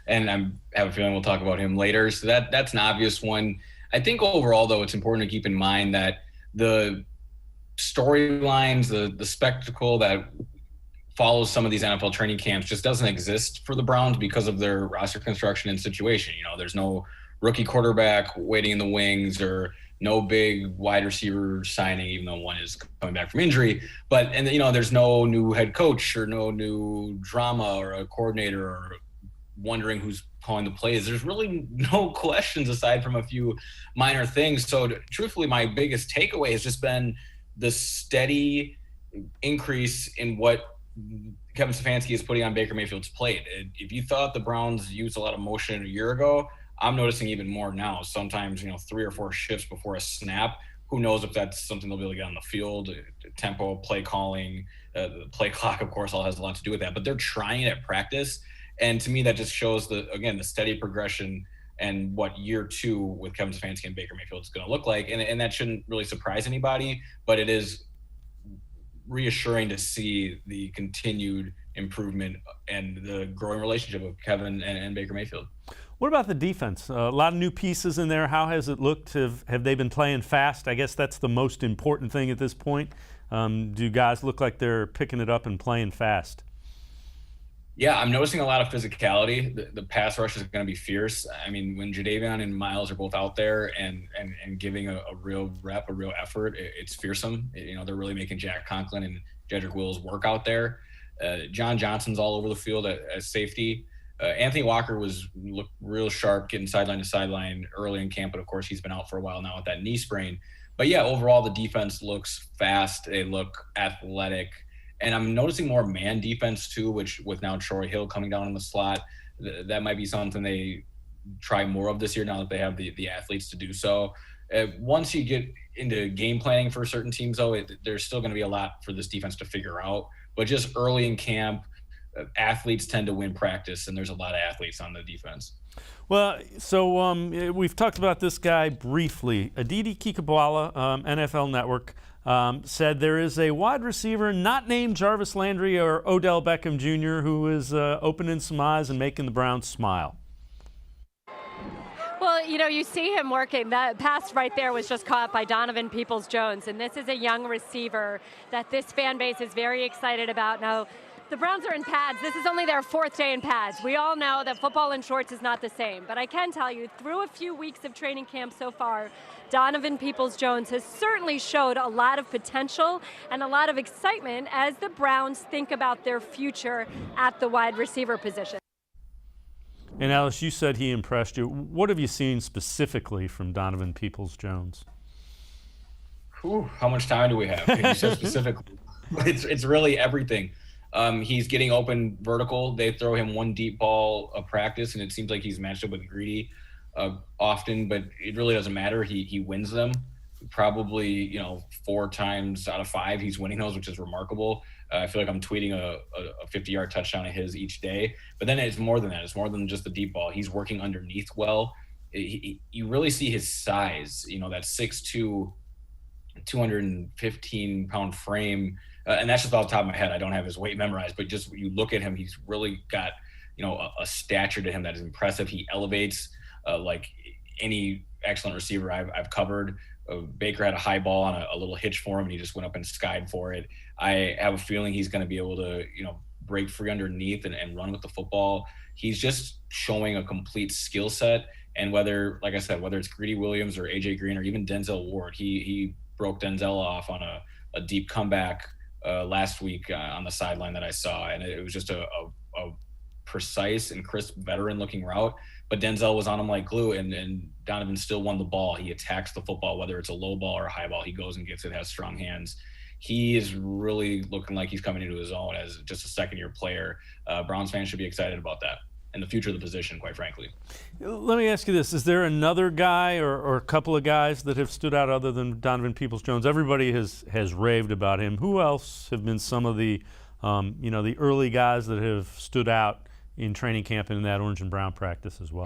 And I have a feeling we'll talk about him later. So that's an obvious one. I think overall, though, it's important to keep in mind that the storylines, the spectacle that follows some of these NFL training camps just doesn't exist for the Browns because of their roster construction and situation. There's no rookie quarterback waiting in the wings or no big wide receiver signing, even though one is coming back from injury. And there's no new head coach or no new drama or a coordinator or wondering who's calling the plays. There's really no questions aside from a few minor things. So truthfully, my biggest takeaway has just been the steady increase in what Kevin Stefanski is putting on Baker Mayfield's plate. If you thought the Browns used a lot of motion a year ago, I'm noticing even more now. Sometimes, 3 or 4 shifts before a snap. Who knows if that's something they'll be able to get on the field, tempo, play calling, the play clock, of course, all has a lot to do with that. But they're trying it at practice. And to me, that just shows the steady progression and what year 2 with Kevin Stefanski and Baker Mayfield is going to look like. And that shouldn't really surprise anybody, but it is reassuring to see the continued improvement and the growing relationship of Kevin and Baker Mayfield. What about the defense? A lot of new pieces in there. How has it looked? Have they been playing fast? I guess that's the most important thing at this point. Do guys look like they're picking it up and playing fast? Yeah, I'm noticing a lot of physicality. The pass rush is going to be fierce. I mean, when Jadeveon and Miles are both out there and giving a real rep, a real effort, it's fearsome. They're really making Jack Conklin and Jedrick Wills work out there. John Johnson's all over the field as safety. Anthony Walker looked real sharp, getting sideline to sideline early in camp, but of course he's been out for a while now with that knee sprain. But yeah, overall the defense looks fast. They look athletic. And I'm noticing more man defense too, which with now Troy Hill coming down in the slot, that might be something they try more of this year now that they have the athletes to do so. Once you get into game planning for certain teams, though, there's still going to be a lot for this defense to figure out. But just early in camp, athletes tend to win practice, and there's a lot of athletes on the defense. Well, so we've talked about this guy briefly. Aditi Kikabwala, NFL Network, said there is a wide receiver not named Jarvis Landry or Odell Beckham Jr. who is opening some eyes and making the Browns smile. Well, you see him working. That pass right there was just caught by Donovan Peoples-Jones, and this is a young receiver that this fan base is very excited about. Now, the Browns are in pads. This is only their 4th day in pads. We all know that football in shorts is not the same. But I can tell you, through a few weeks of training camp so far, Donovan Peoples-Jones has certainly showed a lot of potential and a lot of excitement as the Browns think about their future at the wide receiver position. And Ellis, you said he impressed you. What have you seen specifically from Donovan Peoples-Jones? How much time do we have? Can you say specifically? It's really everything. He's getting open vertical. They throw him one deep ball a practice, and it seems like he's matched up with Greedy often, but it really doesn't matter. He wins them. Probably, 4 times out of 5 he's winning those, which is remarkable. I feel like I'm tweeting a 50-yard touchdown of his each day. But then it's more than that. It's more than just the deep ball. He's working underneath well. You really see his size, that 6'2", 215-pound frame. And that's just off the top of my head. I don't have his weight memorized, but just you look at him, he's really got, a stature to him that is impressive. He elevates like any excellent receiver I've covered. Baker had a high ball on a little hitch for him, and he just went up and skied for it. I have a feeling he's going to be able to, break free underneath and run with the football. He's just showing a complete skill set. And whether it's Greedy Williams or AJ Green or even Denzel Ward, he broke Denzel off on a deep comeback last week on the sideline that I saw. And it was just a precise and crisp veteran-looking route. But Denzel was on him like glue, and Donovan still won the ball. He attacks the football, whether it's a low ball or a high ball. He goes and gets it, has strong hands. He is really looking like he's coming into his own as just a second-year player. Browns fans should be excited about that and the future of the position, quite frankly. Let me ask you this. Is there another guy or a couple of guys that have stood out other than Donovan Peoples-Jones? Everybody has raved about him. Who else have been some of the, the early guys that have stood out in training camp and in that orange and brown practice as well?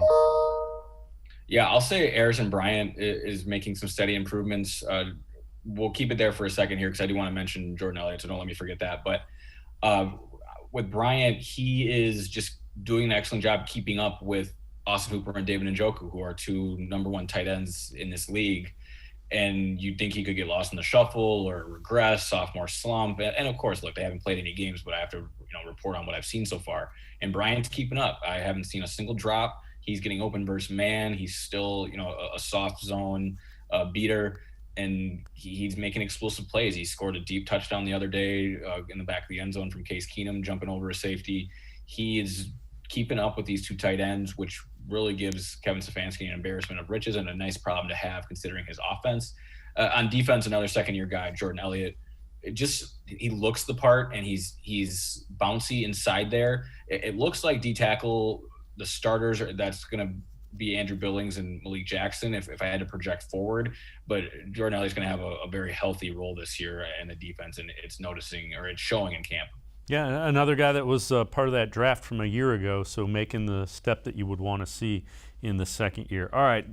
Yeah, I'll say Harrison Bryant is making some steady improvements. We'll keep it there for a second here because I do want to mention Jordan Elliott, so don't let me forget that. But with Bryant, he is just doing an excellent job keeping up with Austin Hooper and David Njoku, who are 2 number 1 tight ends in this league. And you'd think he could get lost in the shuffle or regress, sophomore slump. And of course, look, they haven't played any games, but I have to report on what I've seen so far. And Bryant's keeping up. I haven't seen a single drop. He's getting open versus man. He's still, a soft zone beater, and he's making explosive plays. He scored a deep touchdown the other day in the back of the end zone from Case Keenum, jumping over a safety. He is keeping up with these 2 tight ends, which really gives Kevin Stefanski an embarrassment of riches and a nice problem to have considering his offense. On defense, another second-year guy, Jordan Elliott. He looks the part, and he's bouncy inside there. It looks like D-tackle, the starters, that's going to be Andrew Billings and Malik Jackson if I had to project forward. But Jordan Elliott's going to have a very healthy role this year in the defense, and it's showing in camp. Yeah, another guy that was part of that draft from a year ago, so making the step that you would want to see in the second year. All right,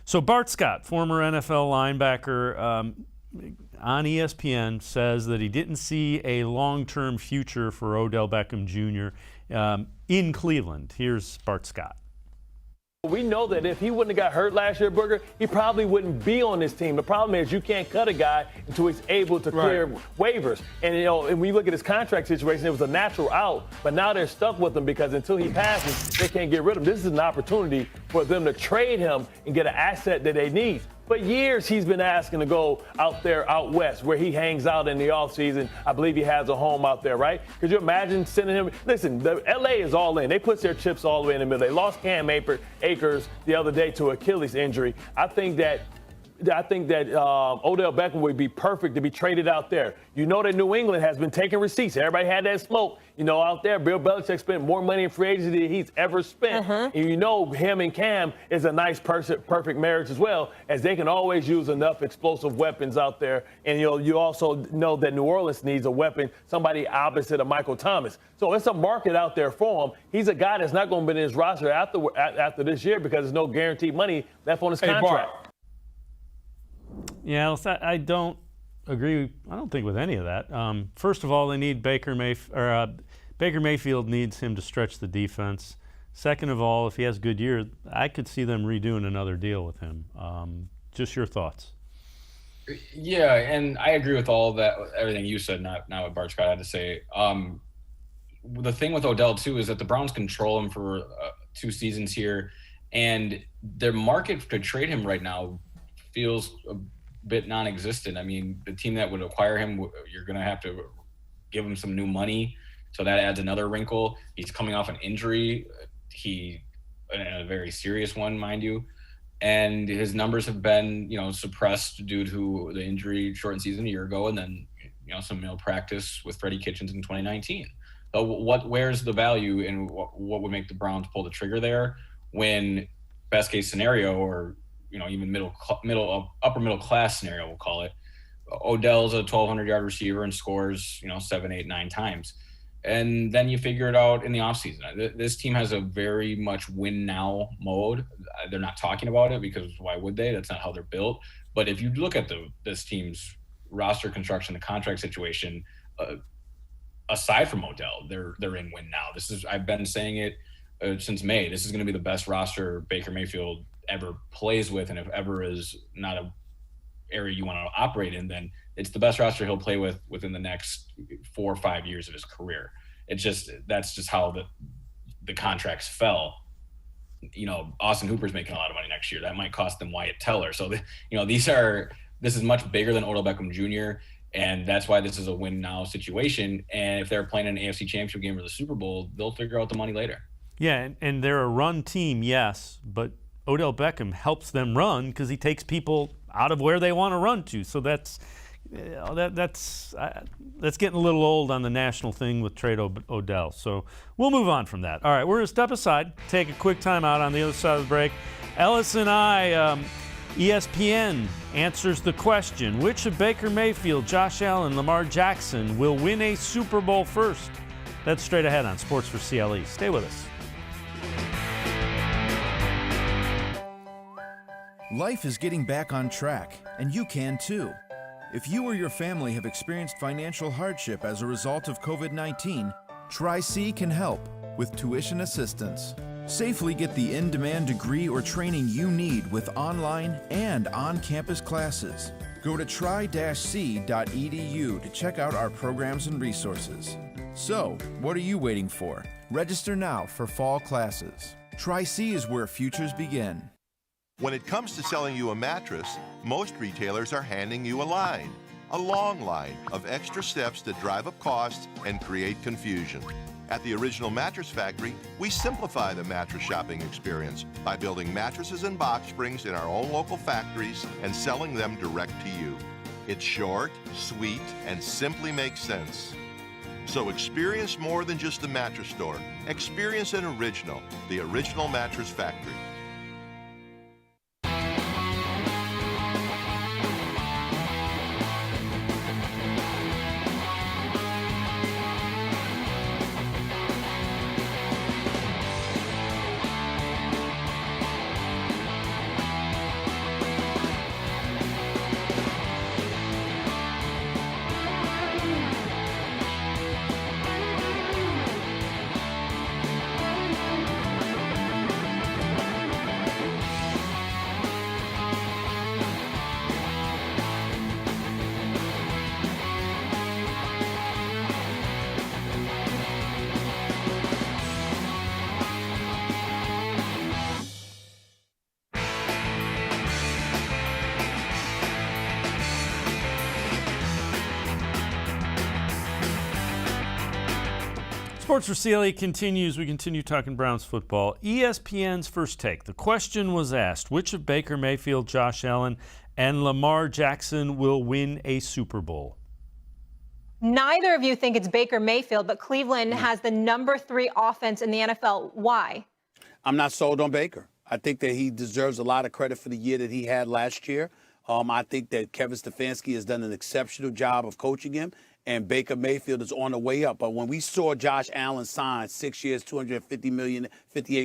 so Bart Scott, former NFL linebacker, on ESPN says that he didn't see a long-term future for Odell Beckham Jr. In Cleveland. Here's Bart Scott. We know that if he wouldn't have got hurt last year, Booger, he probably wouldn't be on this team. The problem is you can't cut a guy until he's able to clear waivers. And, and when you look at his contract situation, it was a natural out. But now they're stuck with him because until he passes, they can't get rid of him. This is an opportunity for them to trade him and get an asset that they need. For years, he's been asking to go out there, out west, where he hangs out in the offseason. I believe he has a home out there, right? Could you imagine sending him? Listen, the LA is all in. They put their chips all the way in the middle. They lost Cam Akers the other day to Achilles injury. I think that Odell Beckham would be perfect to be traded out there. You know that New England has been taking receipts. Everybody had that smoke. Out there, Bill Belichick spent more money in free agency than he's ever spent. And him and Cam is a nice perfect marriage as well, as they can always use enough explosive weapons out there. And you also know that New Orleans needs a weapon, somebody opposite of Michael Thomas. So it's a market out there for him. He's a guy that's not going to be in his roster after this year because there's no guaranteed money left on his contract. Yeah, I don't agree. I don't think with any of that. First of all, they need Baker Mayfield needs him to stretch the defense. Second of all, if he has a good year, I could see them redoing another deal with him. Just your thoughts. Yeah, and I agree with all that, everything you said, not what Bart Scott had to say. The thing with Odell, too, is that the Browns control him for 2 seasons here, and their market to trade him right now feels a bit non-existent. I mean, the team that would acquire him, you're going to have to give him some new money, so that adds another wrinkle. He's coming off an injury, a very serious one, mind you, and his numbers have been, suppressed due to the injury shortened season a year ago, and then, some malpractice with Freddie Kitchens in 2019. So where's the value in what would make the Browns pull the trigger there when best case scenario, or even upper middle class scenario, we'll call it, Odell's a 1,200-yard receiver and scores 7, 8, 9 times, and then you figure it out in the offseason. This team has a very much win now mode. They're not talking about it because why would they? That's not how they're built. But if you look at this team's roster construction, the contract situation, aside from Odell, they're in win now. I've been saying it since May. This is going to be the best roster Baker Mayfield ever plays with, and if ever is not a area you want to operate in, then it's the best roster he'll play with within the next 4 or 5 years of his career. That's just how the contracts fell. Austin Hooper's making a lot of money next year. That might cost them Wyatt Teller. So this is much bigger than Odell Beckham Jr., and that's why this is a win now situation. And if they're playing an AFC Championship game or the Super Bowl, they'll figure out the money later. Yeah, and they're a run team, yes, but Odell Beckham helps them run because he takes people out of where they want to run to. So that's getting a little old on the national thing with trade Odell. So we'll move on from that. All right, we're going to step aside, take a quick time out on the other side of the break. Ellis and I, ESPN answers the question, which of Baker Mayfield, Josh Allen, Lamar Jackson will win a Super Bowl first? That's straight ahead on Sports4CLE. Stay with us. Life is getting back on track, and you can too. If you or your family have experienced financial hardship as a result of COVID-19, Tri-C can help with tuition assistance. Safely get the in-demand degree or training you need with online and on-campus classes. Go to tri-c.edu to check out our programs and resources. So, what are you waiting for? Register now for fall classes. Tri-C is where futures begin. When it comes to selling you a mattress, most retailers are handing you a long line of extra steps that drive up costs and create confusion. At the Original Mattress Factory, we simplify the mattress shopping experience by building mattresses and box springs in our own local factories and selling them direct to you. It's short, sweet, and simply makes sense. So experience more than just the mattress store. Experience an original, the Original Mattress Factory. Sports for CLE continues. We continue talking Browns football. ESPN's First Take. The question was asked, which of Baker Mayfield, Josh Allen, and Lamar Jackson will win a Super Bowl? Neither of you think it's Baker Mayfield, but Cleveland has the number 3 offense in the NFL. Why? I'm not sold on Baker. I think that he deserves a lot of credit for the year that he had last year. I think that Kevin Stefanski has done an exceptional job of coaching him, and Baker Mayfield is on the way up. But when we saw Josh Allen sign 6 years, $258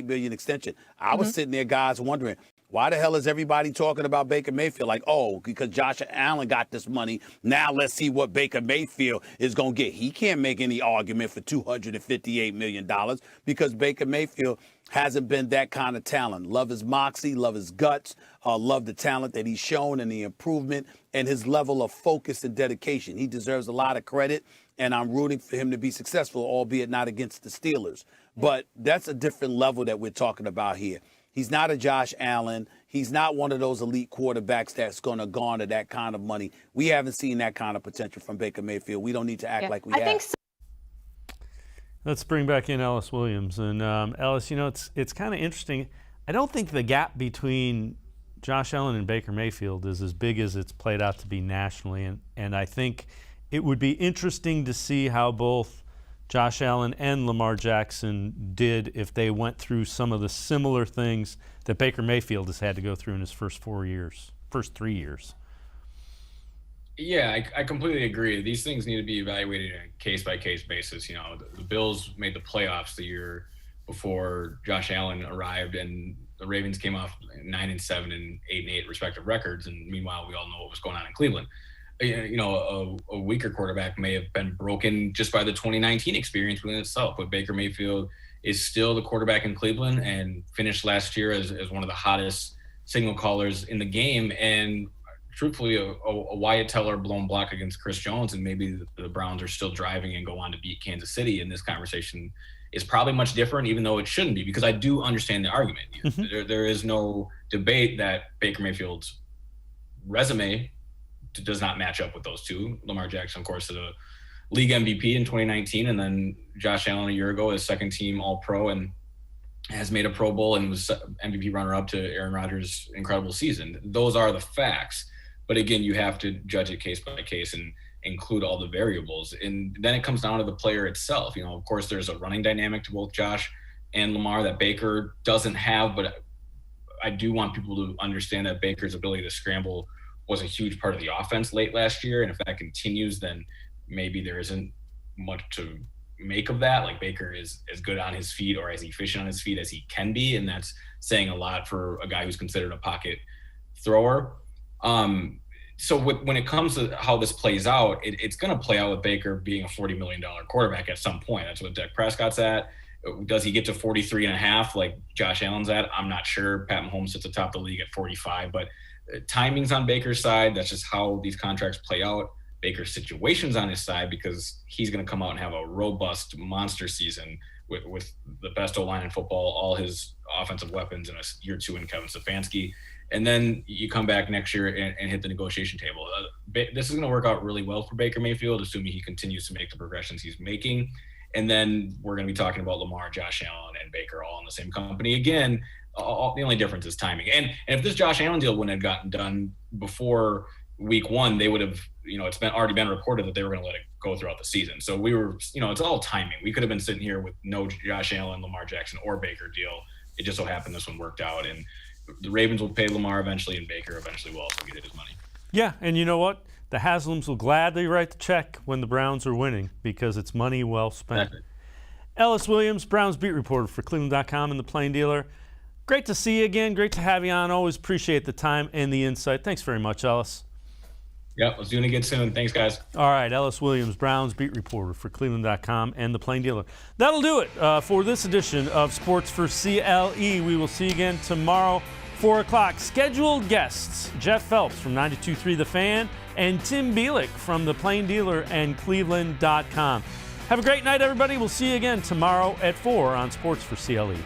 million extension, I was sitting there, guys, wondering, why the hell is everybody talking about Baker Mayfield? Like, oh, because Josh Allen got this money. Now let's see what Baker Mayfield is going to get. He can't make any argument for $258 million because Baker Mayfield hasn't been that kind of talent. Love his moxie, love his guts, love the talent that he's shown and the improvement and his level of focus and dedication. He deserves a lot of credit, and I'm rooting for him to be successful, albeit not against the Steelers. But that's a different level that we're talking about here. He's not a Josh Allen. He's not one of those elite quarterbacks that's going to garner that kind of money. We haven't seen that kind of potential from Baker Mayfield. We don't need to act like we have. Think so. Let's bring back in Ellis Williams. And Ellis, you know, it's kind of interesting. I don't think the gap between Josh Allen and Baker Mayfield is as big as it's played out to be nationally. And I think it would be interesting to see how both Josh Allen and Lamar Jackson did if they went through some of the similar things that Baker Mayfield has had to go through in his first 3 years. Yeah, I completely agree. These things need to be evaluated on a case-by-case basis. You know, the Bills made the playoffs the year before Josh Allen arrived, and the Ravens came off 9-7 and 8-8 respective records. And meanwhile, we all know what was going on in Cleveland. You know, a weaker quarterback may have been broken just by the 2019 experience within itself. But Baker Mayfield is still the quarterback in Cleveland and finished last year as one of the hottest signal callers in the game. And truthfully, a Wyatt Teller blown block against Chris Jones, and maybe the Browns are still driving and go on to beat Kansas City. And this conversation is probably much different, even though it shouldn't be, because I do understand the argument. There is no debate that Baker Mayfield's resume does not match up with those two. Lamar Jackson, of course, is a league MVP in 2019, and then Josh Allen a year ago is second team All-Pro and has made a Pro Bowl and was MVP runner-up to Aaron Rodgers' incredible season. Those are the facts. But again, you have to judge it case by case and include all the variables. And then it comes down to the player itself. You know, of course, there's a running dynamic to both Josh and Lamar that Baker doesn't have, but I do want people to understand that Baker's ability to scramble was a huge part of the offense late last year. And if that continues, then maybe there isn't much to make of that. Like, Baker is as good on his feet or as efficient on his feet as he can be. And that's saying a lot for a guy who's considered a pocket thrower. So when it comes to how this plays out, it's going to play out with Baker being a $40 million quarterback at some point. That's what Dak Prescott's at. Does he get to 43.5 like Josh Allen's at? I'm not sure. Pat Mahomes sits atop the league at 45, but timing's on Baker's side. That's just how these contracts play out. Baker's situation's on his side because he's going to come out and have a robust monster season with the best O-line in football, all his offensive weapons in a year two in Kevin Stefanski. And then you come back next year and hit the negotiation table. This is going to work out really well for Baker Mayfield, assuming he continues to make the progressions he's making. And then we're going to be talking about Lamar, Josh Allen, and Baker all in the same company. Again, the only difference is timing. And if this Josh Allen deal wouldn't have gotten done before week one, they would have, it's already been reported that they were going to let it go throughout the season. So we were, it's all timing. We could have been sitting here with no Josh Allen, Lamar Jackson, or Baker deal. It just so happened this one worked out. And the Ravens will pay Lamar eventually, and Baker eventually will also get his money. Yeah, and you know what? The Haslams will gladly write the check when the Browns are winning because it's money well spent. Exactly. Ellis Williams, Browns beat reporter for cleveland.com and the Plain Dealer. Great to see you again. Great to have you on. Always appreciate the time and the insight. Thanks very much, Ellis. Yep, let's do it again soon. Thanks, guys. All right, Ellis Williams, Browns beat reporter for cleveland.com and the Plain Dealer. That'll do it for this edition of Sports for CLE. We will see you again tomorrow, 4 o'clock. Scheduled guests, Jeff Phelps from 92.3 The Fan and Tim Bielik from the Plain Dealer and cleveland.com. Have a great night, everybody. We'll see you again tomorrow at 4 on Sports for CLE.